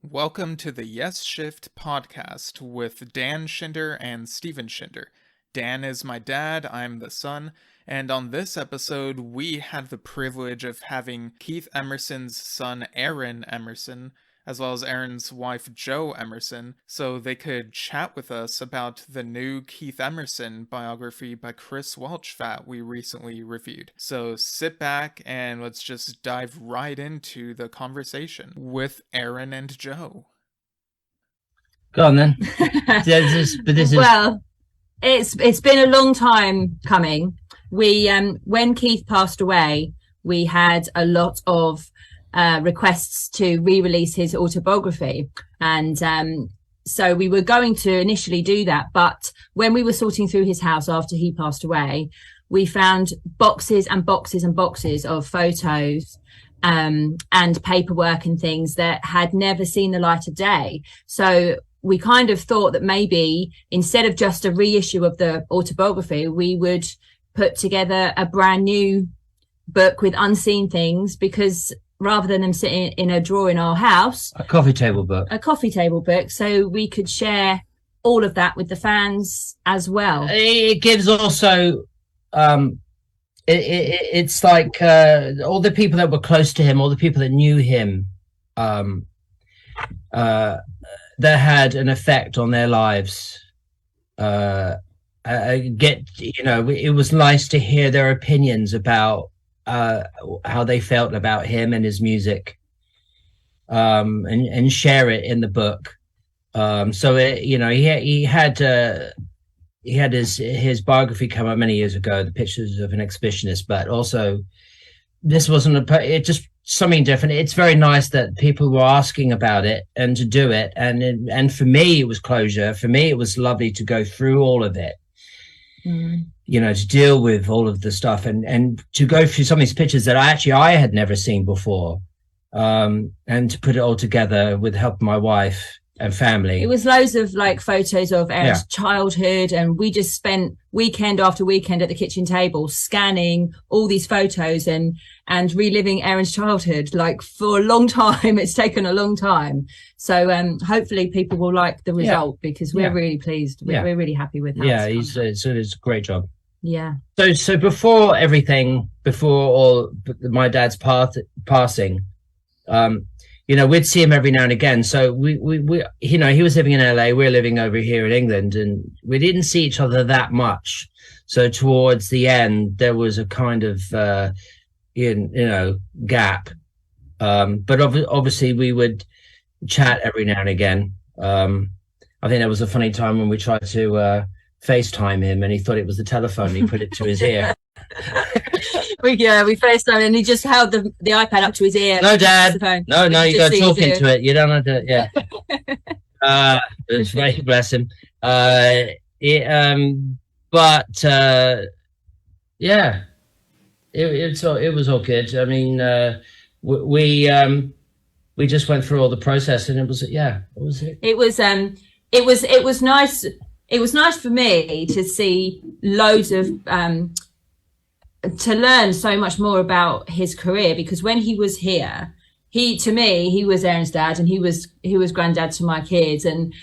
Welcome to the Yesshift podcast with Dan Schinder and Steven Schinder. Dan is my dad, I'm the son, and on this episode we had the privilege of having Keith Emerson's son Aaron Emerson, as well as Aaron's wife Jo Emerson, so they could chat with us about the new Keith Emerson biography by Chris Welch that we recently reviewed. So sit back and let's just dive right into the conversation with Aaron and Jo. Go on then. Well, it's been a long time coming. We when Keith passed away, we had a lot of requests to re-release his autobiography, and so we were going to initially do that, but when we were sorting through his house after he passed away, we found boxes and boxes and boxes of photos and paperwork and things that had never seen the light of day. So we kind of thought that maybe instead of just a reissue of the autobiography, we would put together a brand new book with unseen things, because rather than them sitting in a drawer in our house, a coffee table book, so we could share all of that with the fans as well. It gives also, it's like all the people that were close to him, all the people that knew him, that had an effect on their lives. It was nice to hear their opinions about how they felt about him and his music, and share it in the book. So he had his biography come out many years ago, The Pictures of an Exhibitionist, but also this wasn't it just something different. It's very nice that people were asking about it and to do it, and for me it was closure. For me it was lovely to go through all of it. To deal with all of the stuff and to go through some of these pictures that I had never seen before, and to put it all together with the help of my wife and family. It was loads of like photos of Aaron's childhood, and we just spent weekend after weekend at the kitchen table scanning all these photos and reliving Aaron's childhood, like for a long time. It's taken a long time. So hopefully people will like the result, because we're really pleased. We're really happy with how it's a great job. Yeah. So before all my dad's passing, we'd see him every now and again. So we he was living in LA, we're living over here in England, and we didn't see each other that much. So towards the end, there was a kind of gap. But obviously we would chat every now and again. I think there was a funny time when we tried to FaceTime him, and he thought it was the telephone, and he put it to his ear. we FaceTime, and he just held the iPad up to his ear. No, Dad. No, you got to talk into it. You don't have to. Yeah. It's very bless him. It was all good. I mean, we just went through all the process, and it was nice. It was nice for me to see loads of to learn so much more about his career, because when he was here, he was Aaron's dad, and he was granddad to my kids, and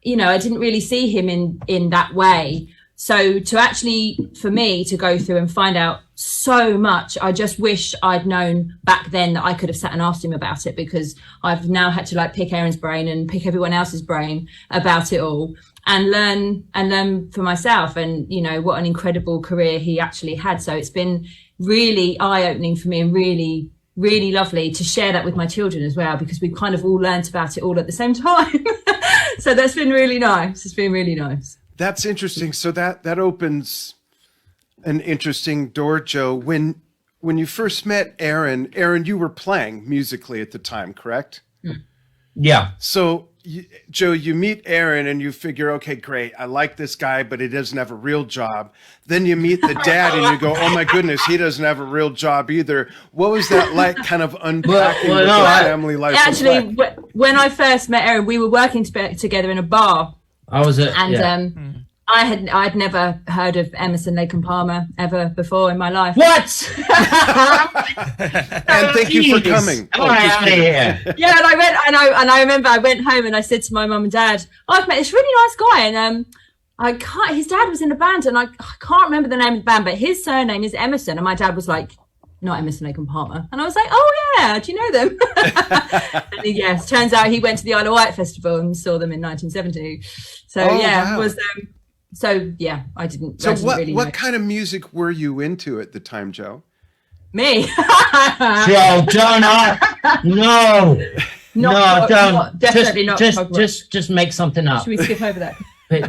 I didn't really see him in that way. So for me to go through and find out so much, I just wish I'd known back then that I could have sat and asked him about it, because I've now had to like pick Aaron's brain and pick everyone else's brain about it all, and learn for myself. And what an incredible career he actually had. So it's been really eye-opening for me, and really, really lovely to share that with my children as well, because we've kind of all learnt about it all at the same time. So that's been really nice. It's been really nice. That's interesting. So that opens an interesting door, Jo. When you first met Aaron, you were playing musically at the time, correct? Yeah. So Jo, you meet Aaron and you figure, okay, great, I like this guy, but he doesn't have a real job. Then you meet the dad and you go, oh my goodness, he doesn't have a real job either. What was that like, kind of unpacking the family life? Actually, when I first met Aaron, we were working together in a bar. I was I'd never heard of Emerson, Lake and Palmer ever before in my life. What? And thank you for coming. Out of here. Yeah, and I remember I went home and I said to my mum and dad, I've met this really nice guy, and his dad was in a band, and I can't remember the name of the band, but his surname is Emerson, and my dad was like, not Emerson, Lake and Palmer. And I was like, oh yeah, do you know them? And yes, turns out he went to the Isle of Wight festival and saw them in 1970. So wow. I didn't. So really know. what kind of music were you into at the time, Joe? Me? Joe, don't. No. Don't. Definitely not. Just make something up. Should we skip over that?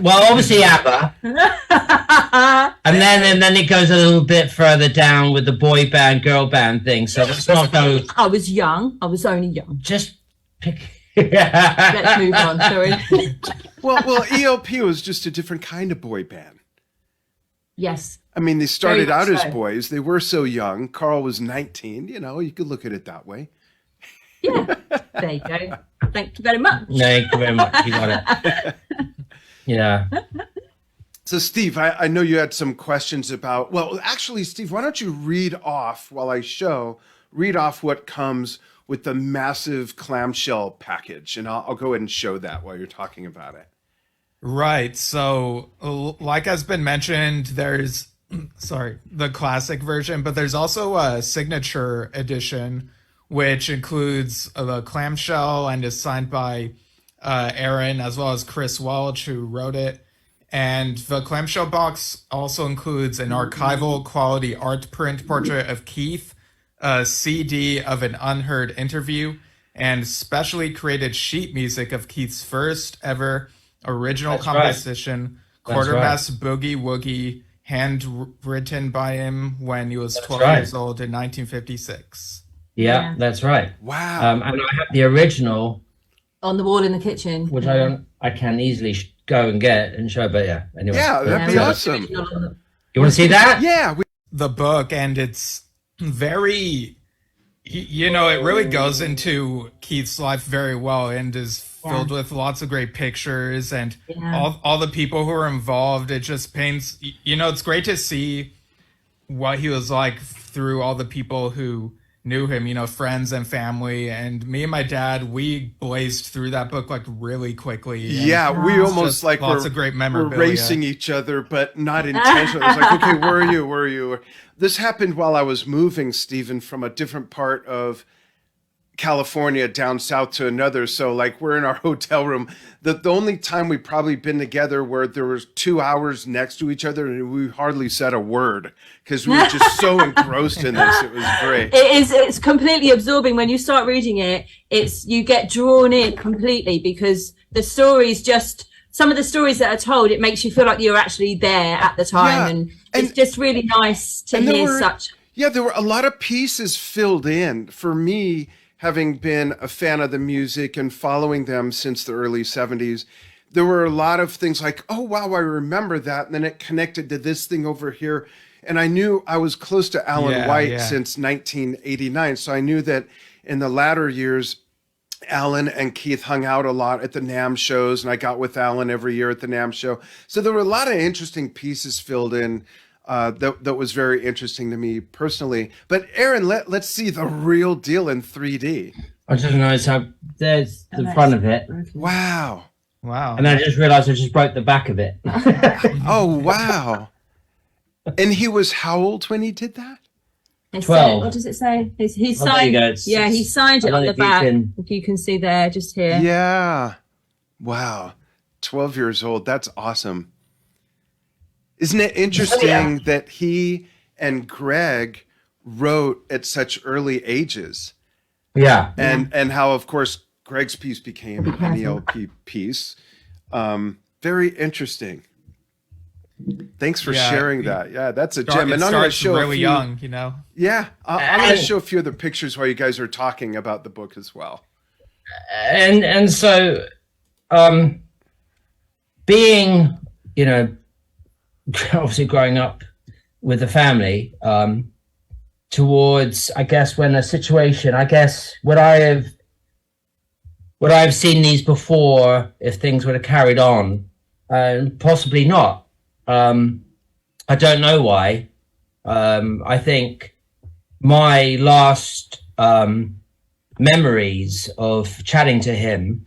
Well, obviously ABBA. and then it goes a little bit further down with the boy band, girl band thing. So let's not go. I was young. I was only young. Just pick. Let's move on. Sorry. Well, ELP was just a different kind of boy band. Yes. I mean, they started out as boys. They were so young. Carl was 19. You know, you could look at it that way. Yeah. There you go. Thank you very much. Thank you very much. You got it. Yeah. So, Steve, I know you had some questions about. Well, actually, Steve, why don't you read off while I read off what comes with the massive clamshell package, and I'll go ahead and show that while you're talking about it. Right. So, like has been mentioned, there's the classic version, but there's also a signature edition, which includes the clamshell and is signed by Aaron as well as Chris Welch, who wrote it. And the clamshell box also includes an archival quality art print portrait of Keith, a CD of an unheard interview, and specially created sheet music of Keith's first ever original composition, Quartermass Boogie Woogie, handwritten by him when he was 12 years old in 1956. Yeah, that's right. Wow. And I have the original on the wall in the kitchen, which I can easily go and get and show. But yeah, anyway. Yeah, that'd be awesome. You want to see that? Yeah. The book, and it's very, it really goes into Keith's life very well and is filled with lots of great pictures and all the people who are involved. It just paints, it's great to see what he was like through all the people who knew him, friends and family. And me and my dad, we blazed through that book like really quickly. Yeah, we almost like lots of great memorabilia. We're racing each other, but not intentionally. It was like, okay, where are you? This happened while I was moving, Stephen, from a different part of California down south to another. So like we're in our hotel room. The only time we've probably been together where there was 2 hours next to each other and we hardly said a word because we were just so engrossed in this. It was great. It's completely absorbing. When you start reading it, you get drawn in completely because the stories some of the stories that are told, it makes you feel like you're actually there at the time. And it's just really nice to hear such. Yeah, there were a lot of pieces filled in for me. Having been a fan of the music and following them since the early 70s, there were a lot of things like, oh, wow, I remember that. And then it connected to this thing over here. And I knew I was close to Alan White since 1989. So I knew that in the latter years, Alan and Keith hung out a lot at the NAMM shows. And I got with Alan every year at the NAMM show. So there were a lot of interesting pieces filled in. That was very interesting to me personally. But Aaron, let's see the real deal in 3D. I just noticed how there's the front of it. Wow. And I just realized I just broke the back of it. Oh, wow. And he was how old when he did that? 12. What does it say? He signed. He signed it on the back. If you can see there, just here. Yeah. Wow. 12 years old. That's awesome. Isn't it interesting that he and Greg wrote at such early ages? Yeah. And how, of course, Greg's piece became an ELP piece. Very interesting. Thanks for sharing that. Yeah, that's a gem. And I'm going to show really young, Yeah, I'm going to show a few of the pictures while you guys are talking about the book as well. And so, being, obviously growing up with a family, towards, I guess, when a situation, would I have seen these before if things would have carried on? Possibly not. I don't know why. I think my last memories of chatting to him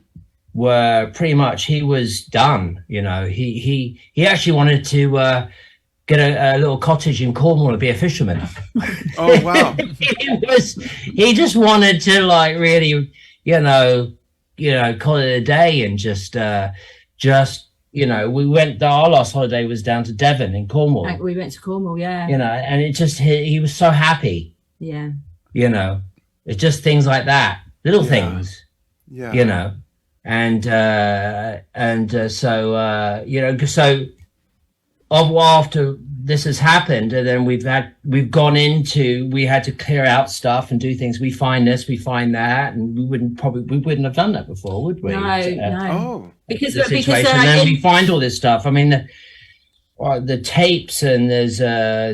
were pretty much he was done. You know, he actually wanted to get a little cottage in Cornwall and be a fisherman. Oh wow! he just wanted to like really, call it a day and just we went. Our last holiday was down to Devon in Cornwall. We went to Cornwall, yeah. And it just he was so happy. Yeah. It's just things like that, little things. Yeah. So after this has happened, and then we had to clear out stuff and do things. We find this, we find that, and we wouldn't have done that before, would we? No. Oh, Because then we find all this stuff. I mean, the tapes, and there's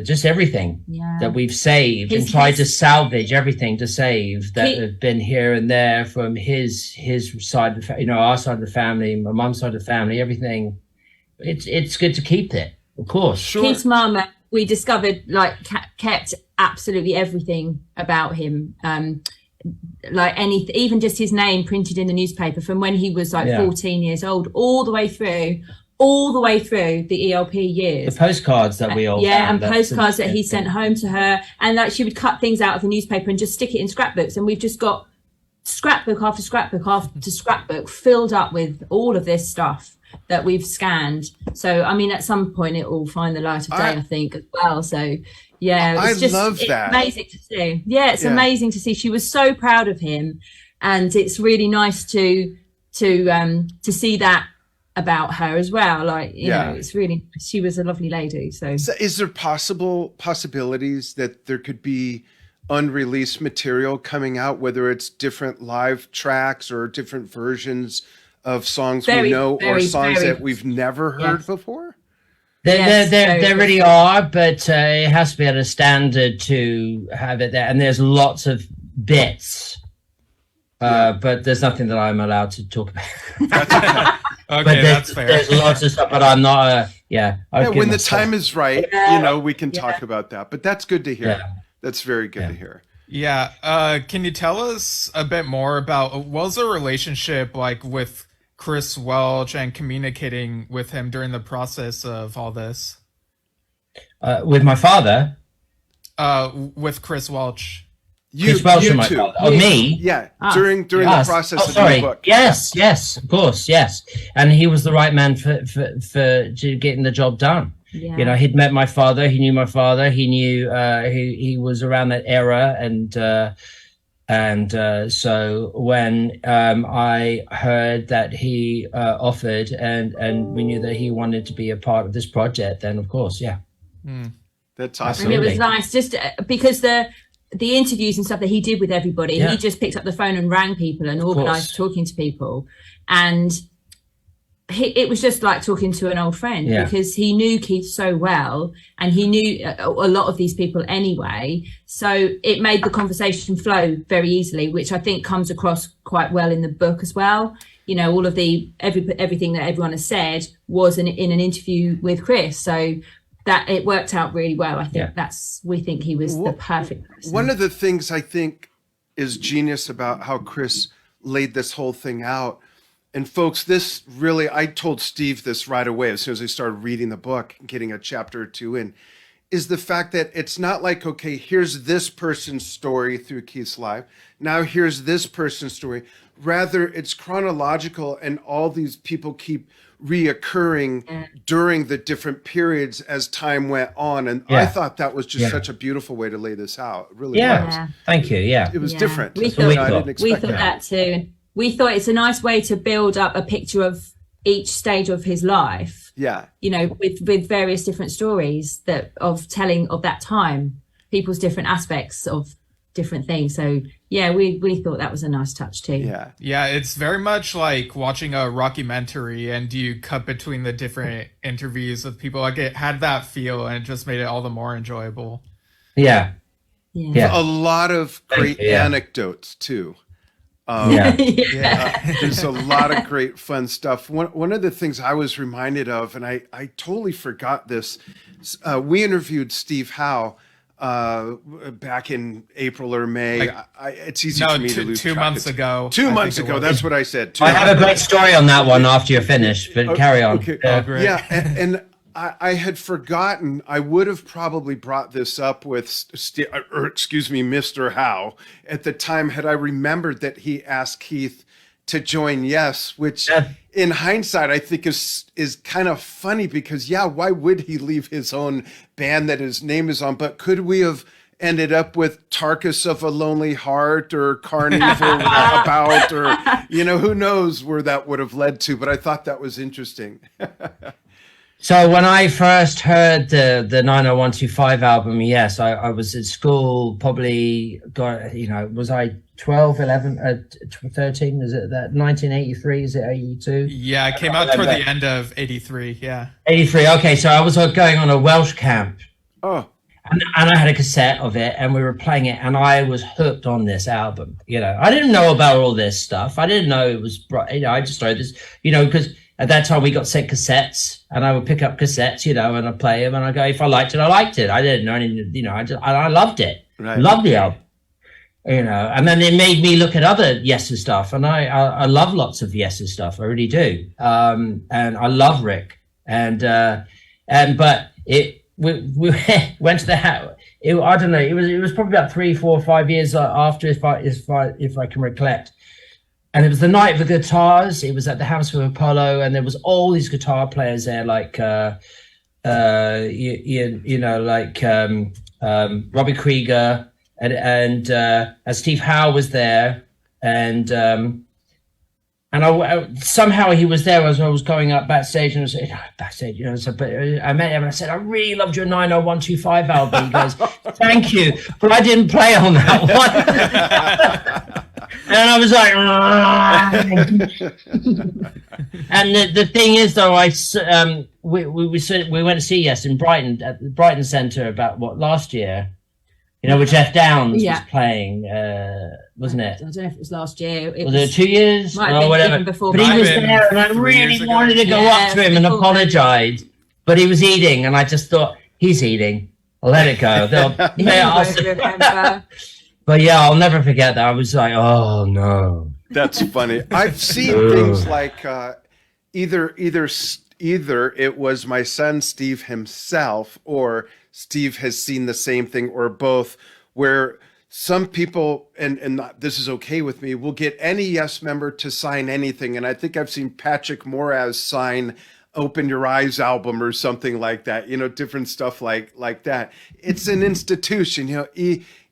just everything that we've saved and tried to salvage everything to save that have been here and there from his side of our side of the family, my mum's side of the family, everything. It's good to keep it, of course. Sure. Keith's mum, we discovered, kept absolutely everything about him. Even just his name printed in the newspaper from when he was 14 years old, all the way through the ELP years. The postcards that we all found, and postcards that he sent home to her, and that she would cut things out of the newspaper and just stick it in scrapbooks. And we've just got scrapbook after scrapbook after scrapbook filled up with all of this stuff that we've scanned. So I mean, at some point it will find the light of day, I think, as well. So yeah, it's love that. Amazing to see. Yeah, it's amazing to see. She was so proud of him, and it's really nice to see that about her as well. It's really, she was a lovely lady. So is there possibilities that there could be unreleased material coming out, whether it's different live tracks or different versions of songs we know or songs that we've never heard before? There really are, but it has to be at a standard to have it there. And there's lots of bits, but there's nothing that I'm allowed to talk about. Okay, that's fair. There's lots of stuff, but I'm not. When the time is right, we can talk about that. But that's good to hear. Yeah. That's very good to hear. Yeah. Can you tell us a bit more about what was the relationship like with Chris Welch and communicating with him during the process of all this? With my father? With Chris Welch. Chris Welch and my father. Oh, me? Yeah, during the process of the book. Yes, of course, yes. And he was the right man for getting the job done. Yeah. He'd met my father. He knew my father. He knew he was around that era, and so when I heard that he offered, and we knew that he wanted to be a part of this project, then of course, that's awesome. And it was nice, just because the interviews and stuff that he did with everybody, he just picked up the phone and rang people and organised talking to people, and it was just like talking to an old friend, because he knew Keith so well, and he knew a lot of these people anyway. So it made the conversation flow very easily, which I think comes across quite well in the book as well. All of everything that everyone has said was in an interview with Chris. So that it worked out really well. I think we think he was the perfect person. One of the things I think is genius about how Chris laid this whole thing out. And folks, this really, I told Steve this right away as soon as I started reading the book and getting a chapter or two in, is the fact that it's not like, okay, here's this person's story through Keith's life. Now here's this person's story. Rather, it's chronological, and all these people keep reoccurring during the different periods as time went on. And I thought that was just such a beautiful way to lay this out. It really was. Thank you. Yeah. It was different. We thought that too. We thought it's a nice way to build up a picture of each stage of his life. Yeah. With various different stories of telling of that time, people's different aspects of different things. So we thought that was a nice touch too. Yeah, it's very much like watching a rockumentary, and you cut between the different interviews with people. Like, it had that feel, and it just made it all the more enjoyable. Yeah. A lot of great anecdotes too. There's a lot of great fun stuff. One of the things I was reminded of, and I totally forgot this, we interviewed Steve Howe back in April or May. It's easy for me to lose 2 months ago. 2 months ago, that's what I said. I have a great story on that one after you're finished, but carry on. Okay. Great. Yeah, and I had forgotten. I would have probably brought this up with, Mr. Howe at the time had I remembered that he asked Keith to join Yes, which in hindsight I think is kind of funny because why would he leave his own band that his name is on? But could we have ended up with Tarkus of a Lonely Heart or Carnival About, or who knows where that would have led to? But I thought that was interesting. So when I first heard the 90125 album, yes, I was at school, probably was I 12, 11, 13? Is it that 1983? Is it 82? Yeah, it came out toward the end of 83. Yeah. 83. Okay, so I was going on a Welsh camp. Oh. And I had a cassette of it and we were playing it and I was hooked on this album. I didn't know about all this stuff. I didn't know it was, I just started this, because at that time we got sent cassettes and I would pick up cassettes, and I'd play them and I'd go, if I liked it, I liked it. I didn't know anything, I loved it. Right. Loved the album, and then it made me look at other Yes' stuff. And I love lots of Yes' stuff. I really do. And I love Rick but we went to the house. I don't know. It was probably about 3, 4, 5 years after, if I can recollect. And it was the night of the guitars. It was at the House of Apollo, and there was all these guitar players there, like Robbie Krieger, and Steve Howe was there, and I somehow he was there as I was going up backstage, and I was backstage, but I met him and I said, I really loved your 90125 album. He goes, thank you, but I didn't play on that one. And I was like, and the thing is, though, we went to see Yes in Brighton at the Brighton Centre about last year, where Jeff Downs was playing, wasn't it? I don't know if it was last year. Was it 2 years or whatever? Before, but he was there, and I really wanted to go up to him and apologise, but he was eating, and I just thought, he's eating. I'll let it go. But I'll never forget that. I was like, oh no. That's funny. I've seen things like either it was my son Steve himself, or Steve has seen the same thing, or both, where some people, and this is okay with me, will get any Yes member to sign anything. And I think I've seen Patrick Moraz sign Open Your Eyes album or something like that, different stuff like that. It's an institution,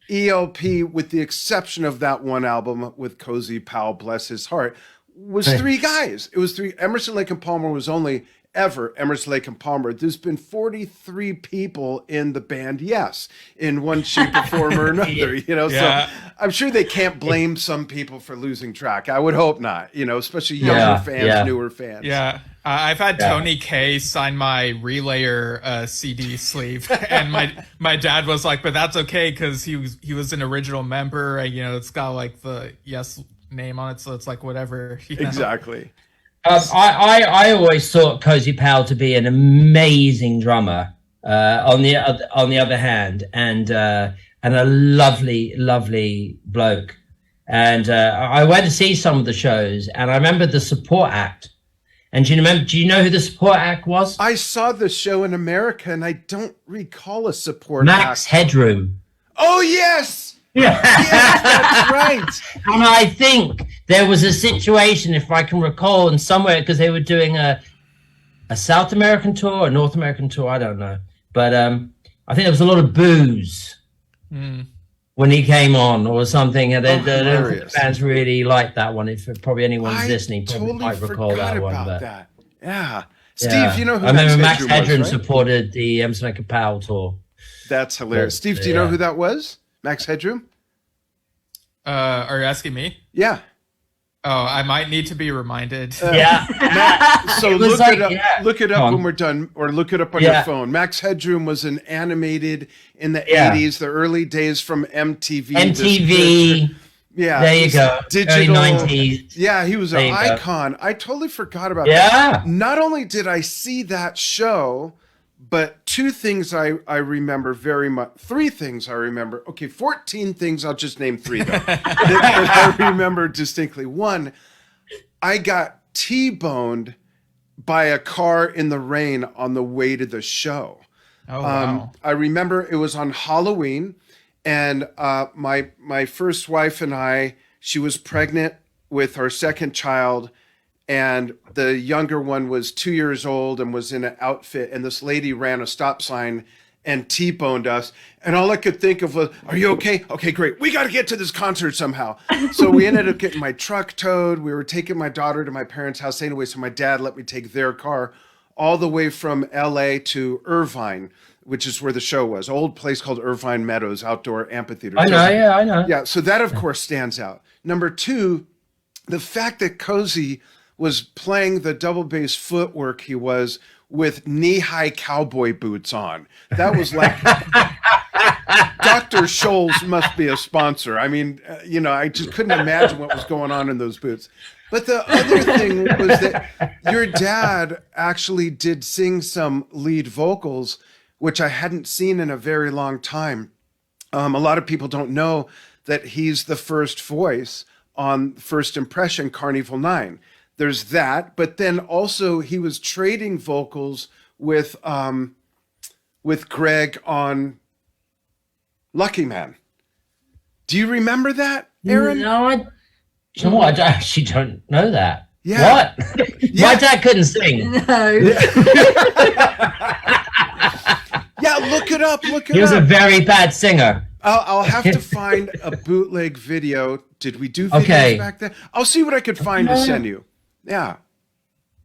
ELP, with the exception of that one album with Cozy Powell, bless his heart, was 3 guys. It was 3. Emerson, Lake and Palmer was only ever Emerson, Lake and Palmer. There's been 43 people in the band, Yes, in one shape or form or another, So I'm sure they can't blame some people for losing track. I would hope not, especially younger fans, newer fans. Yeah. I've had Tony K sign my Relayer CD sleeve, and my dad was like, "But that's okay because he was an original member, and it's got like the Yes name on it, so it's like whatever." Exactly. I always thought Cozy Powell to be an amazing drummer. On the other hand, and a lovely bloke. And I went to see some of the shows, and I remember the support act. And do you know who the support act was? I saw the show in America, and I don't recall a support act. Max Headroom. Oh, yes! Yeah. Yes, that's right. And I think there was a situation, if I can recall, in somewhere, because they were doing a South American tour, a North American tour, I don't know. But I think there was a lot of booze when he came on or something. And the fans really liked that one. If probably anyone's listening, probably might recall that one. That. Yeah. Steve, you know who I remember Max Headroom supported the Emerson Lake and Powell tour. That's hilarious. Steve, do you know who that was? Max Headroom? Are you asking me? Yeah. Oh, I might need to be reminded. So look it up. Look it up when we're done, or look it up on your phone. Max Headroom was an animated in the 80s, the early days from MTV. Yeah, There you go. digital. Early 90s. Yeah, he was an There you go. icon. I totally forgot about Yeah. that. Not only did I see that show, but two things I remember very much. Three things I remember. Okay, 14 things. I'll just name three, though, that I remember distinctly. One, I got T-boned by a car in the rain on the way to the show. Oh, wow. I remember it was on Halloween, and my first wife and I, she was pregnant with our second child, and the younger one was 2 years old and was in an outfit, and this lady ran a stop sign and T-boned us. And all I could think of was, are you okay? Okay, great. We got to get to this concert somehow. So we ended up getting my truck towed. We were taking my daughter to my parents' house anyway, so my dad let me take their car all the way from LA to Irvine, which is where the show was. Old place called Irvine Meadows Outdoor Amphitheater. I know. Yeah, so that, of course, stands out. Number two, the fact that Cozy was playing the double bass footwork he was with knee-high cowboy boots on. That was like, Dr. Scholl's must be a sponsor. I mean, I just couldn't imagine what was going on in those boots. But the other thing was that your dad actually did sing some lead vocals, which I hadn't seen in a very long time. A lot of people don't know that he's the first voice on First Impression Carnival 9. There's that, but then also he was trading vocals with Greg on Lucky Man. Do you remember that, Aaron? No, I actually don't know that. Yeah. What? Yeah. My dad couldn't sing. No. Yeah, look it up. Look it up. He was a very bad singer. I'll have to find a bootleg video. Did we do videos back then? I'll see what I could find to send you. Yeah.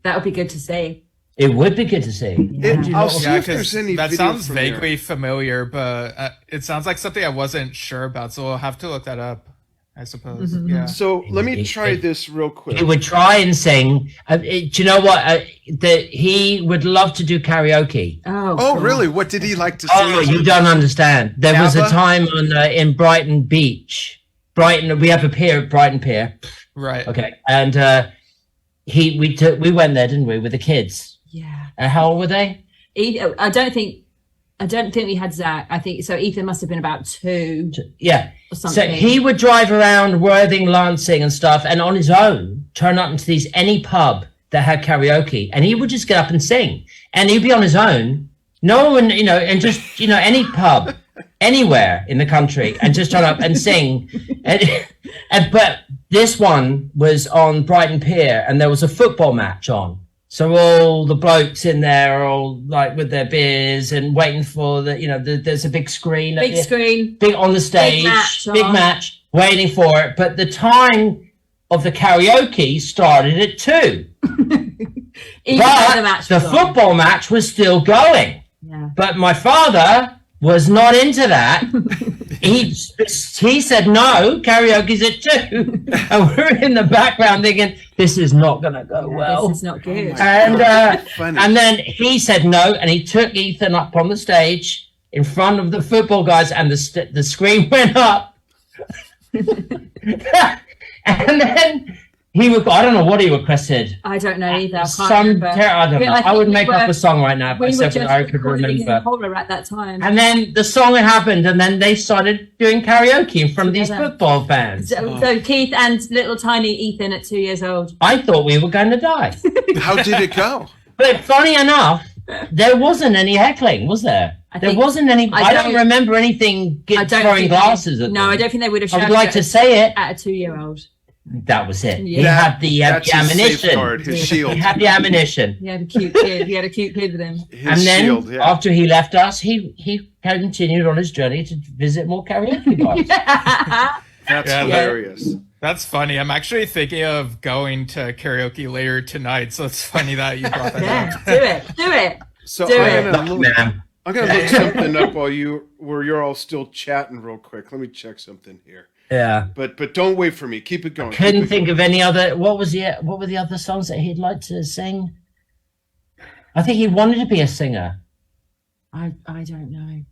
That would be good to see. It would be good to see. I'll see if 'cause there's any that videos sounds from vaguely there. familiar, but it sounds like something I wasn't sure about, so we'll have to look that up, I suppose. Yeah. So let me try this real quick. He would try and sing. Do you know what? He would love to do karaoke. Oh, really? What did he like to sing? Oh, you don't understand. There was a ABBA? time in Brighton Beach. Brighton, we have a pier at Brighton Pier. Right. Okay. And we went there, didn't we, with the kids? Yeah. How old were they? I don't think we had Zach. I think so. Ethan must have been about 2. Yeah. Or So something. he would drive around Worthing, Lancing and stuff, and on his own turn up into any pub that had karaoke, and he would just get up and sing. And he'd be on his own. No one, and just any pub anywhere in the country, and just turn up and sing. But this one was on Brighton Pier, and there was a football match on. So all the blokes in there are all like with their beers and waiting for there's a big screen. Big on the stage. Big match, waiting for it. But the time of the karaoke started at 2. But the football match was still going. Yeah. But my father was not into that. He said, no, karaoke's at 2. And we're in the background thinking, this is not going to go well. This is not good. And then he said no, and he took Ethan up on the stage in front of the football guys, and the screen went up. And then I don't know what he requested. I don't know either. I don't know. I would make up a song right now if I could remember. Horror at that time. And then the song had happened, and then they started doing karaoke in front of these football fans. So Keith and little tiny Ethan at 2 years old. I thought we were going to die. How did it go? But funny enough, there wasn't any heckling, was there? There wasn't any. I don't remember anything throwing glasses at them. No, I don't think they would have. I would like to say it. At a 2-year-old. That was it. Yeah. He had the ammunition. Safeguard, his shield. He had the ammunition. He had a cute kid. He had a cute kid with him. And then after he left us, he continued on his journey to visit more karaoke bars. That's hilarious. That's funny. I'm actually thinking of going to karaoke later tonight, so it's funny that you brought that up. Do it. So Do I'm it. gonna look something up while you're all still chatting real quick. Let me check something here. Yeah. But don't wait for me. Keep it going. Couldn't think of any other. What were the other songs that he'd like to sing? I think he wanted to be a singer. I don't know.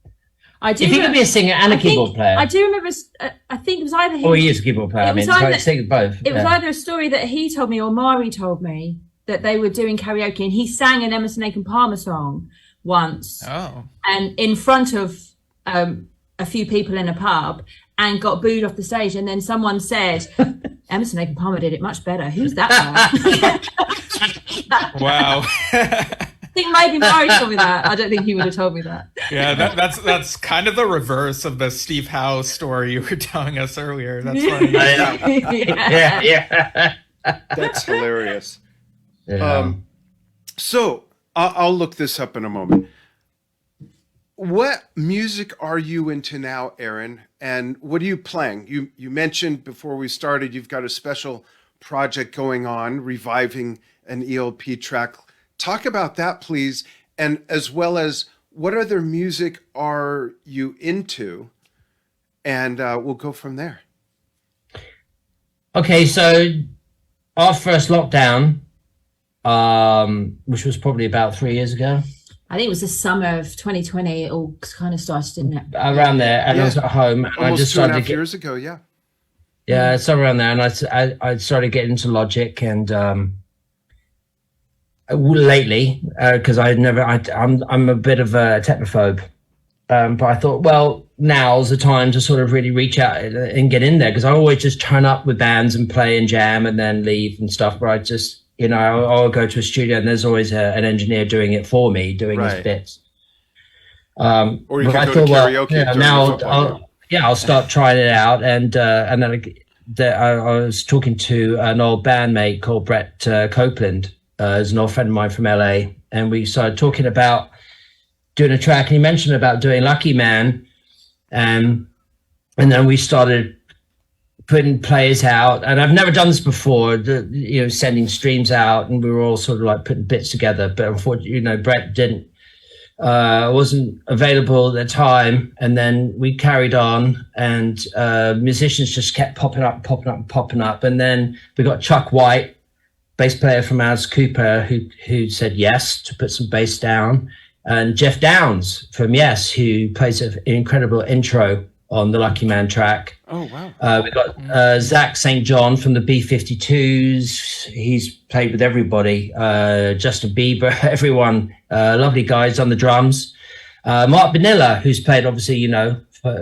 I do. If he could be a singer and a keyboard player. I do remember. I think it was either him. Oh, he is a keyboard player. I mean, sing both. It was either a story that he told me or Mari told me that they were doing karaoke, and he sang an Emerson, Lake and Palmer song once, and in front of a few people in a pub, and got booed off the stage. And then someone said, "Emerson, Lake and Palmer did it much better. Who's that guy?" Wow. I think maybe Mari told me that. I don't think he would have told me that. Yeah, that's kind of the reverse of the Steve Howe story you were telling us earlier. That's funny. Yeah. That's hilarious. Yeah. So I'll look this up in a moment. What music are you into now, Aaron? And what are you playing? You mentioned before we started you've got a special project going on, reviving an ELP track. Talk about that, please, and as well as what other music are you into, and we'll go from there. Okay, so our first lockdown, which was probably about 3 years ago. I think it was the summer of 2020. It all kind of started, didn't it? Around there, and I was at home. And almost I just 2.5 years ago, yeah. Yeah, somewhere around there, and I started getting into Logic and. Lately, because I'm a bit of a technophobe, but I thought, well, now's the time to sort of really reach out and get in there, because I always just turn up with bands and play and jam and then leave and stuff. But I just, I'll go to a studio and there's always an engineer doing it for me, doing his bits. Or you can go to karaoke. Now I'll start trying it out, and then I was talking to an old bandmate called Brett Copeland. Is an old friend of mine from LA, and we started talking about doing a track, and he mentioned about doing Lucky Man, and then we started putting players out, and I've never done this before, sending streams out, and we were all sort of like putting bits together, but unfortunately, Brett wasn't available at the time, and then we carried on, and musicians just kept popping up, and then we got Chuck White, bass player from Alice Cooper, who said yes to put some bass down, and Jeff Downs from Yes, who plays an incredible intro on the Lucky Man track. Oh, wow. We got Zach St. John from the B-52s. He's played with everybody, Justin Bieber, everyone, lovely guys on the drums. Mark Bonilla, who's played, obviously,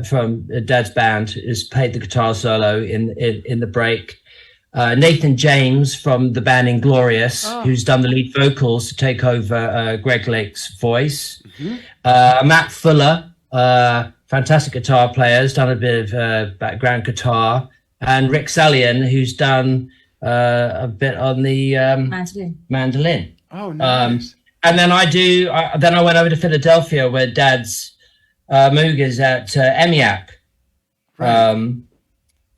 from Dad's band, has played the guitar solo in the break. Nathan James from the band Inglorious, who's done the lead vocals to take over Greg Lake's voice. Mm-hmm. Matt Fuller, fantastic guitar player, has done a bit of background guitar. And Rick Salian, who's done a bit on the mandolin. Oh, nice. And then I went over to Philadelphia, where Dad's Mooga's at EMIAC. Right.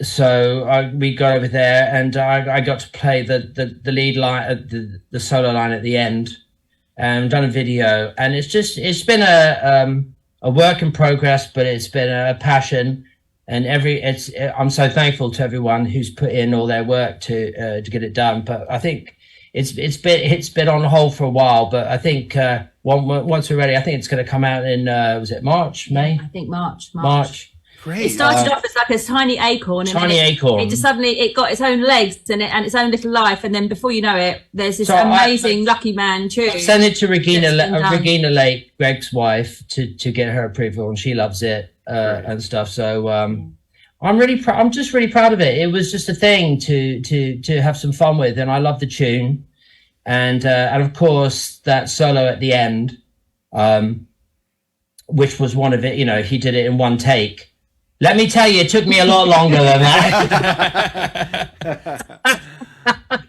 So we got over there, and I got to play the lead line, the solo line at the end, and done a video. And it's been a work in progress, but it's been a passion. And I'm so thankful to everyone who's put in all their work to get it done. But I think it's been on hold for a while. But I think once we're ready, I think it's going to come out in was it March, May? I think March. Great. It started off as like a tiny acorn, and it just suddenly got its own legs and its own little life, and then before you know it, there's this amazing Lucky Man tune. Send it to Regina Lake, Greg's wife, to get her approval, and she loves it and stuff. So I'm just really proud of it. It was just a thing to have some fun with, and I love the tune, and of course that solo at the end, which was one of it. He did it in one take. Let me tell you, it took me a lot longer than that.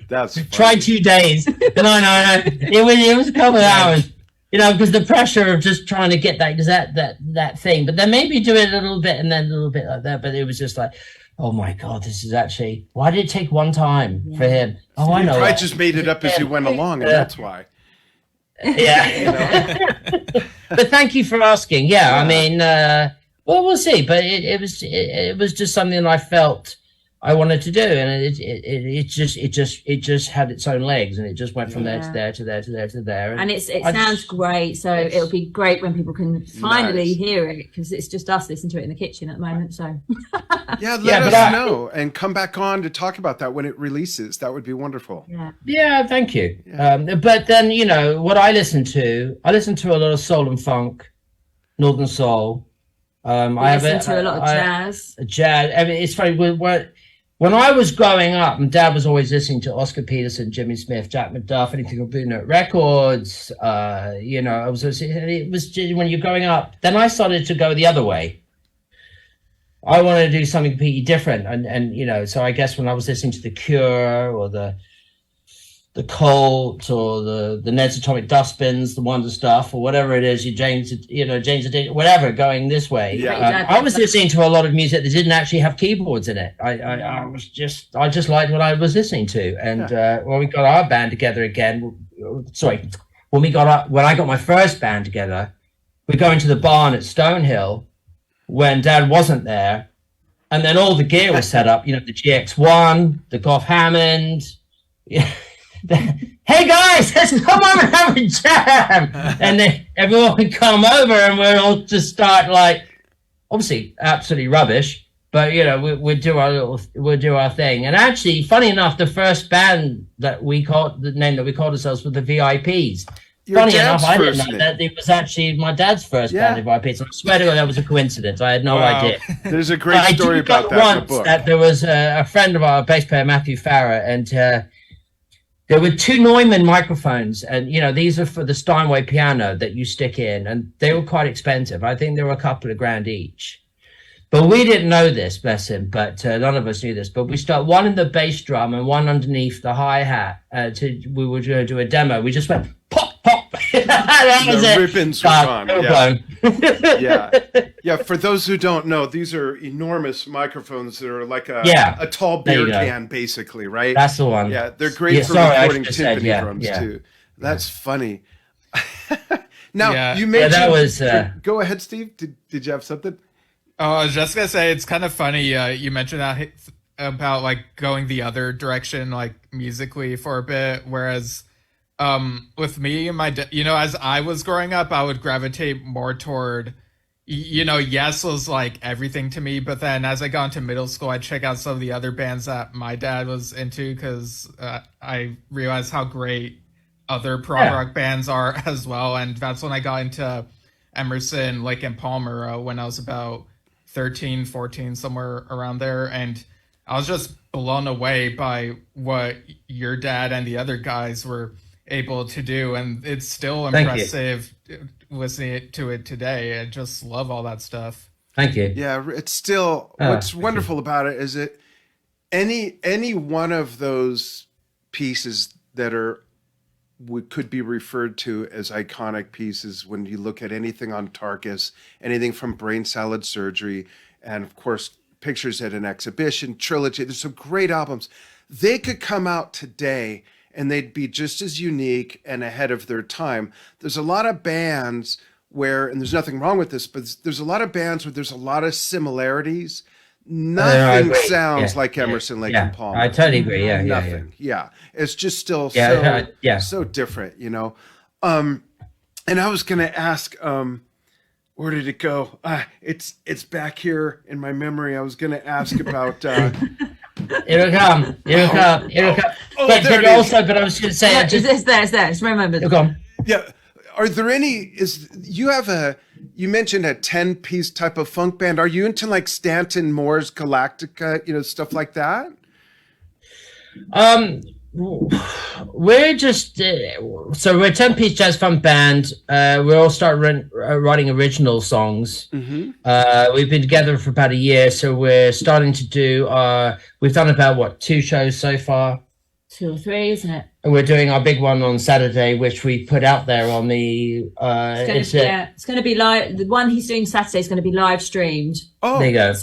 That's funny. Tried 2 days. No. It was a couple of hours. Because the pressure of just trying to get that thing. But then maybe do it a little bit and then a little bit like that. But it was just like, oh my God, this is actually, why did it take one time for him? Oh, I know. I just made it up as you went along, and that's why. Yeah. But thank you for asking. Yeah, I mean, well, we'll see. But it was just something I felt I wanted to do, and it just had its own legs, and it just went from there to there to there to there to there. And it sounds great, so it'll be great when people can finally hear it, because it's just us listening to it in the kitchen at the moment. So let us know and come back on to talk about that when it releases. That would be wonderful. Yeah, thank you. But then, you know, what I listen to a lot of soul and funk, northern soul. I listen to a lot of jazz. I mean, it's funny. When I was growing up, and Dad was always listening to Oscar Peterson, Jimmy Smith, Jack McDuff, anything on Blue Note Records. You know, it was just, when you're growing up. Then I started to go the other way. I wanted to do something completely different, and you know, so I guess when I was listening to The Cure or the Cult or the Ned's Atomic Dustbins, the Wonder Stuff, or whatever it is, James, whatever, going this way. I was listening to a lot of music that didn't actually have keyboards in it. I just liked what I was listening to. And when we got our band together again, when I got my first band together, we go into the barn at Stonehill when Dad wasn't there, and then all the gear was set up. You know, the GX1, the Goff Hammond. Hey guys, let's come over and have a jam. And then everyone would come over, and we'd all just start, like, obviously absolutely rubbish, but you know, we'd do our thing. And actually, funny enough, the first band that the name that we called ourselves was the VIPs. Funny enough, I didn't know that it was actually my dad's first band of VIPs. I swear to God, that was a coincidence. I had no idea. There's a great story about that in the book. That there was a friend of our bass player, Matthew Farrer, and there were two Neumann microphones, and you know, these are for the Steinway piano that you stick in, and they were quite expensive. I think they were a couple of grand each. But we didn't know this, bless him, but none of us knew this. But we start one in the bass drum and one underneath the hi-hat. We were going to do a demo. We just went pop, pop. That was the ribbons were gone. Yeah. For those who don't know, these are enormous microphones that are like a tall beer can, basically, right? That's the one. Yeah, they're great for recording timpani drums too. That's funny. Now you mentioned that was. Go ahead, Steve. Did you have something? Oh, I was just gonna say, it's kind of funny. You mentioned that about like going the other direction, like musically for a bit, whereas. With me and as I was growing up, I would gravitate more toward, Yes was like everything to me. But then as I got into middle school, I'd check out some of the other bands that my dad was into, because I realized how great other prog rock bands are as well. And that's when I got into Emerson, Lake and Palmer, when I was about 13, 14, somewhere around there. And I was just blown away by what your dad and the other guys were able to do, and it's still impressive listening to it today. I just love all that stuff. Thank you. Yeah, it's still what's wonderful about it is that any one of those pieces that could be referred to as iconic pieces when you look at anything on Tarkus, anything from Brain Salad Surgery, and of course Pictures at an Exhibition, Trilogy. There's some great albums. They could come out today and they'd be just as unique and ahead of their time. There's a lot of bands where, and there's nothing wrong with this, but there's a lot of bands where there's a lot of similarities. Nothing sounds like Emerson, Lake and Palmer. I totally agree. Nothing. It's just still so different, And I was going to ask, where did it go? It's back here in my memory. I was going to ask about. It'll come. But I was going to say, it's there. Just remember. It'll come. Yeah. Are there any? You mentioned a 10-piece type of funk band. Are you into like Stanton Moore's Galactica? Stuff like that. We're just so we're a 10-piece jazz funk band. We all started writing original songs. Mm-hmm. We've been together for about a year, so we're starting to do we've done about 2 shows so far, 2 or 3, isn't it? And we're doing our big one on Saturday, which we put out there on the it's going to be live. The one he's doing Saturday is going to be live streamed. Oh, there you go.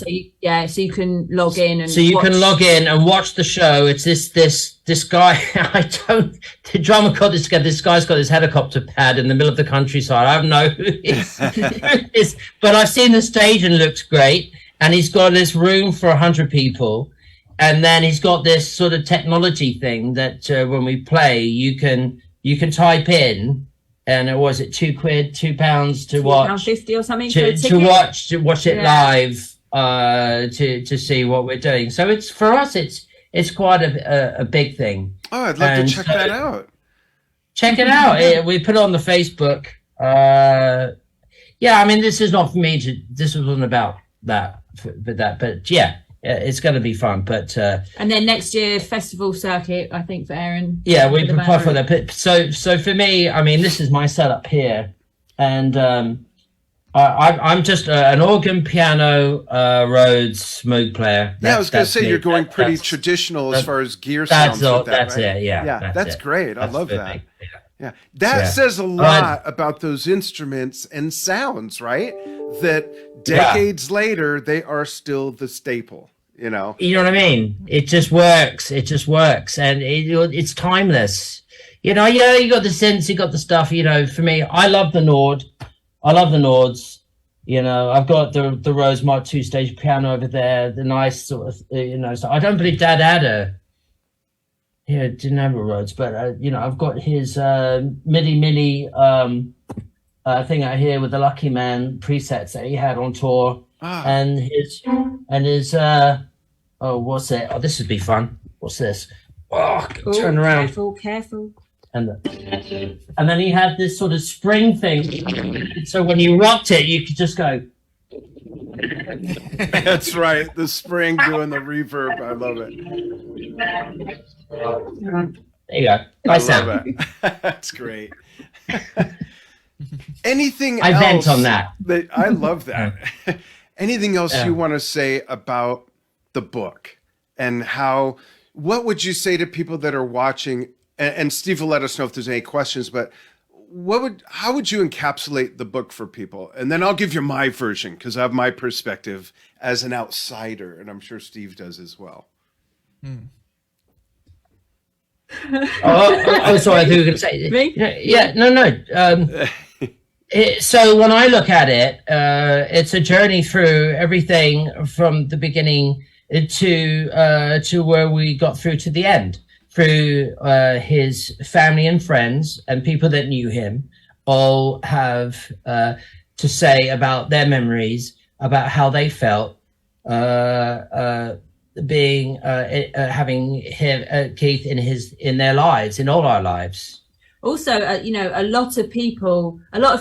So you can log in and can log in and watch the show. It's this guy. The drummer got this together. This guy's got this helicopter pad in the middle of the countryside. I don't know who it is, but I've seen the stage and it looks great. And he's got this room for 100 people And then he's got this sort of technology thing that when we play, you can type in, and it was it £2, £2 to watch, £2.50 or something to watch it live, to see what we're doing. So it's, for us, it's quite a big thing. Oh, I'd love to check that out. Check it out. We put it on the Facebook. Yeah, I mean, this is not for me to. This wasn't about that, but yeah, it's going to be fun. But and then next year, festival circuit, I think, for Aaron. Yeah, we prepare for that. But so for me, I mean, this is my setup here, and I'm just an organ, piano, Rhodes, Moog player. I was going to say, you're going pretty traditional as far as gear sounds. That's right? it. Yeah, that's great. I love that. Yeah. That says a lot about those instruments and sounds, right? That decades later, they are still the staple, you know? You know what I mean? It just works. And it's timeless. You know, you got the synths, you got the stuff, you know, for me, I love the Nord. I love the Nords. You know, I've got the Rose Mark II stage piano over there, the nice sort of, you know, so I don't believe Dad had a, yeah, didn't have a Rhodes, but you know, I've got his MIDI thing out here with the Lucky Man presets that he had on tour, and his oh, what's it? Oh, this would be fun. What's this? Oh, turn around. Careful. And then he had this sort of spring thing, so when you rocked it, you could just go. That's right, the spring doing the reverb. I love it. There you go. Nice sound. That's great. Anything I else? vent on that. I love that. Anything else you want to say about the book and how? What would you say to people that are watching? And Steve will let us know if there's any questions. But how would you encapsulate the book for people? And then I'll give you my version because I have my perspective as an outsider, and I'm sure Steve does as well. Oh, sorry, I think we were going to say. Me? Yeah, no. So when I look at it, it's a journey through everything from the beginning to where we got through to the end, through his family and friends and people that knew him all have to say about their memories, about how they felt being having him Keith in their lives, in all our lives. Also, you know, a lot of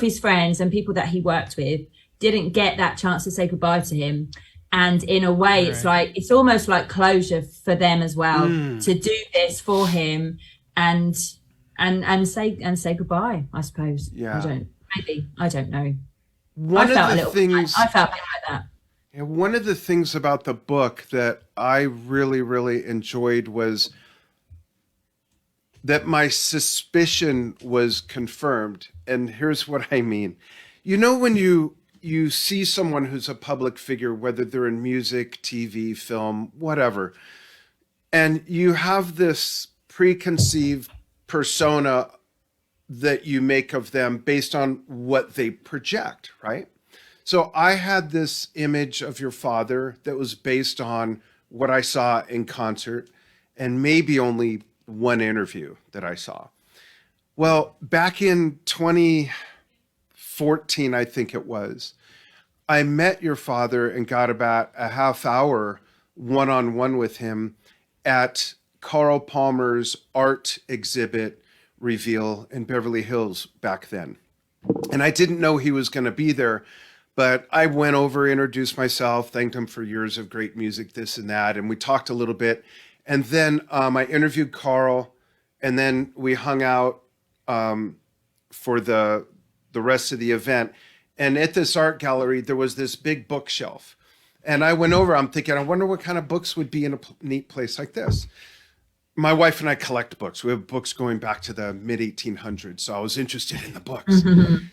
his friends and people that he worked with didn't get that chance to say goodbye to him. And in a way, it's almost like closure for them as well to do this for him and say goodbye, I suppose. Yeah. I don't know. I felt a bit like that. Yeah, one of the things about the book that I really, really enjoyed was that my suspicion was confirmed. And here's what I mean. You know, when you see someone who's a public figure, whether they're in music, TV, film, whatever, and you have this preconceived persona that you make of them based on what they project, right? So I had this image of your father that was based on what I saw in concert and maybe only one interview that I saw. Well, back in 2014, I think it was, I met your father and got about a half hour one-on-one with him at Carl Palmer's art exhibit reveal in Beverly Hills back then. And I didn't know he was going to be there, but I went over, introduced myself, thanked him for years of great music, this and that, and we talked a little bit. And then I interviewed Carl, and then we hung out for the rest of the event. And at this art gallery, there was this big bookshelf. And I went over, I'm thinking, I wonder what kind of books would be in a neat place like this. My wife and I collect books. We have books going back to the mid-1800s, so I was interested in the books.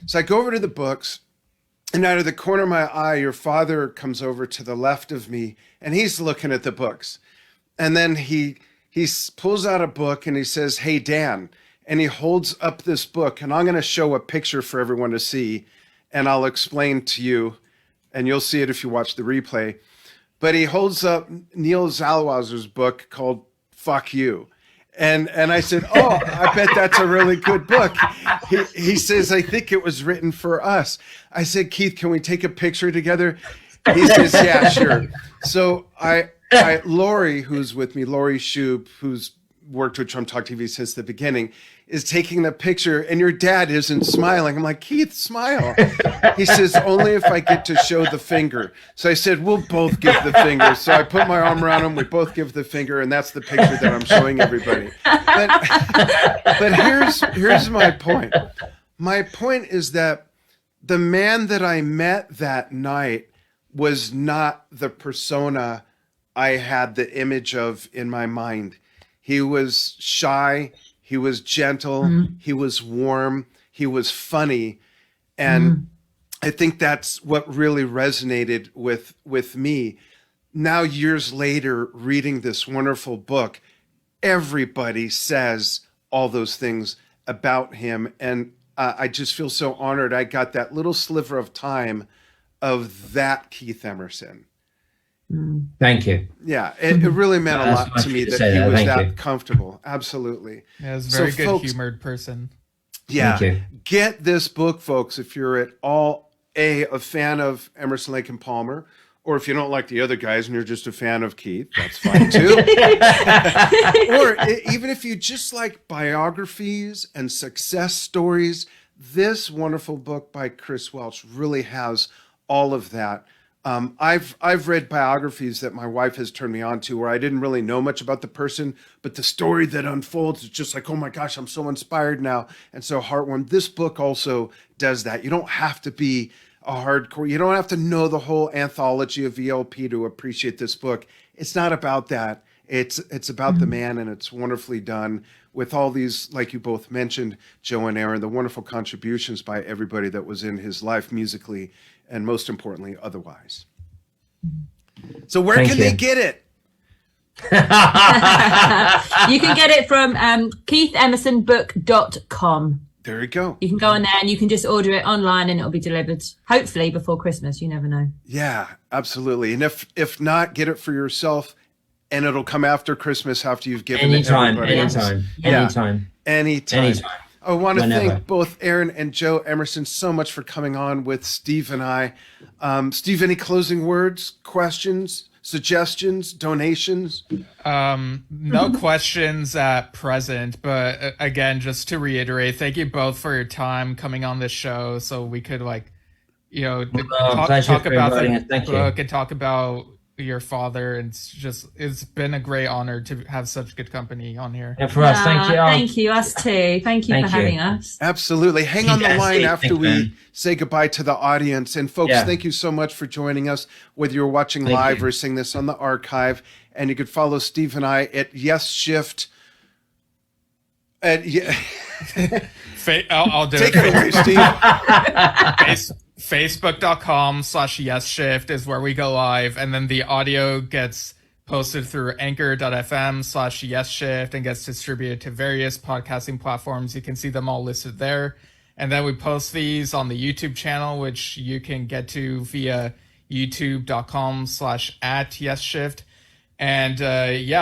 So I go over to the books, and out of the corner of my eye, your father comes over to the left of me, and he's looking at the books. And then he pulls out a book, and he says, "Hey, Dan," and he holds up this book, and I'm going to show a picture for everyone to see, and I'll explain to you, and you'll see it if you watch the replay. but he holds up Neil Zalwazer's book called Fuck You. And I said, oh, I bet that's a really good book. He says, I think it was written for us. I said, Keith, can we take a picture together? He says, yeah, sure. So Lori, who's with me, Lori Shoup, who's worked with Trump Talk TV since the beginning, is taking the picture, and your dad isn't smiling. I'm like, Keith, smile. He says, only if I get to show the finger. So I said, we'll both give the finger. So I put my arm around him, we both give the finger, and that's the picture that I'm showing everybody. But here's my point. My point is that the man that I met that night was not the persona I had the image of in my mind. He was shy. He was gentle. He was warm. He was funny. And I think that's what really resonated with me. Now, years later, reading this wonderful book, everybody says all those things about him. And I just feel so honored I got that little sliver of time of that Keith Emerson. Thank you. Yeah, it really meant a lot to me that he was that comfortable. Absolutely. Yeah, he was a very good humored person. Yeah, get this book, folks, if you're at all a fan of Emerson, Lake and Palmer, or if you don't like the other guys and you're just a fan of Keith, that's fine too. Or even if you just like biographies and success stories, this wonderful book by Chris Welch really has all of that. I've read biographies that my wife has turned me on to where I didn't really know much about the person, but the story that unfolds is just like, oh my gosh, I'm so inspired now and so heartwarmed. This book also does that. You don't have to be a hardcore. You don't have to know the whole anthology of VLP to appreciate this book. It's not about that. It's about the man, and it's wonderfully done with all these, like you both mentioned, Joe and Aaron, the wonderful contributions by everybody that was in his life musically and most importantly, otherwise. So where can they get it? You can get it from KeithEmersonBook.com. There you go. You can go on there and you can just order it online and it'll be delivered, hopefully before Christmas. You never know. Yeah, absolutely. And if not, get it for yourself, and it'll come after Christmas after you've given it to everybody. Anytime. I want to thank both Aaron and Joe Emerson so much for coming on with Steve and I. Steve, any closing words, questions, suggestions, donations? No questions at present, but again, just to reiterate, thank you both for your time coming on this show so we could talk about the book and talk about your father, and it's been a great honor to have such good company on here. And for us, thank you. Thank you, us too. Thank you for having us. Absolutely. Hang on the line after we say goodbye to the audience. And folks, thank you so much for joining us, whether you're watching live or seeing this on the archive. And you could follow Steve and I at Yesshift. I'll do it. Take it away, Steve. Facebook.com/Yesshift is where we go live, and then the audio gets posted through anchor.fm/Yesshift and gets distributed to various podcasting platforms. You can see them all listed there. And then we post these on the YouTube channel, which you can get to via youtube.com/@Yesshift. And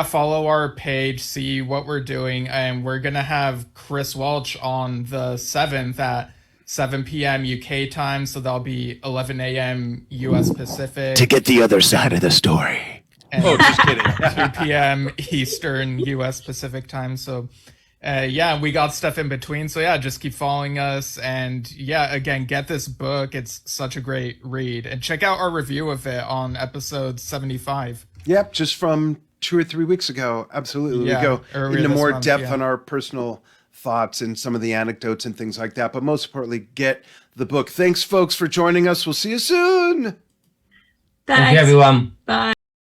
follow our page, see what we're doing. And we're going to have Chris Welch on the 7th at 7 p.m. UK time, so that'll be 11 a.m. US Pacific. To get the other side of the story. And just kidding. 2 p.m. Eastern US Pacific time. So, we got stuff in between. So, just keep following us. And, again, get this book. It's such a great read. And check out our review of it on episode 75. Yep, just from 2 or 3 weeks ago. Absolutely. We go into more depth on our personal thoughts and some of the anecdotes and things like that. But most importantly, get the book. Thanks, folks, for joining us. We'll see you soon. Thank you, everyone. Bye.